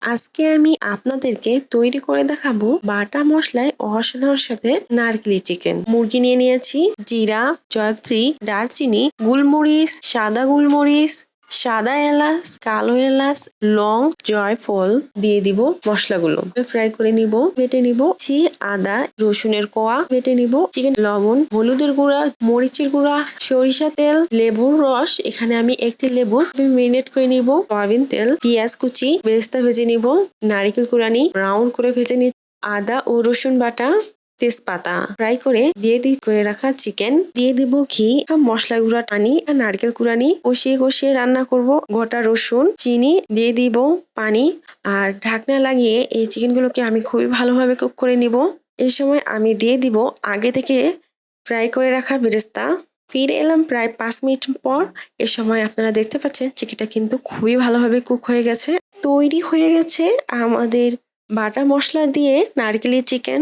আজকে আমি আপনাদেরকে তৈরি করে দেখাবো বাটা মশলায় অসাধারণ সাথে নারকেলি চিকেন। মুরগি নিয়ে নিয়েছি, জিরা, জয়ত্রী, দারচিনি, গোলমরিচ, সাদা গোলমরিচ, সাদা এলাচ, কালো এলাচ, লং, জয়ফল দিয়ে দিব মশলাগুলো ফ্রাই করে নিব, বেটে নিব। আদা রসুনের কোয়া বেটে নিব, চিকেন, লবণ, হলুদের গুঁড়া, মরিচের গুঁড়া, সরিষা তেল, লেবুর রস, এখানে আমি একটি লেবু মেরিনেট করে নিব, সয়াবিন তেল, পেঁয়াজ কুচি, বেরেস্তা ভেজে নিব, নারিকেল কুড়ানি ব্রাউন করে ভেজে নিব, আদা ও রসুন বাটা, তেজপাতা ফ্রাই করে দিয়ে করে রাখা চিকেন দিয়ে দিব, ঘি, মশলা গুঁড়া টানি আর নারকেল কুড়ানি কষিয়ে কষিয়ে রান্না করব, গোটা রসুন, চিনি দিয়ে দিব, পানি আর ঢাকনা লাগিয়ে এই চিকেন গুলোকে আমি খুবই ভালোভাবে কুক করে নিব। এই সময় আমি দিয়ে দিব আগে থেকে ফ্রাই করে রাখা বেরেস্তা। ফিরে এলাম প্রায় 5 মিনিট পর। এ সময় আপনারা দেখতে পাচ্ছেন চিকেনটা কিন্তু খুবই ভালোভাবে কুক হয়ে গেছে। তৈরি হয়ে গেছে আমাদের বাটা মশলা দিয়ে নারকেলি চিকেন।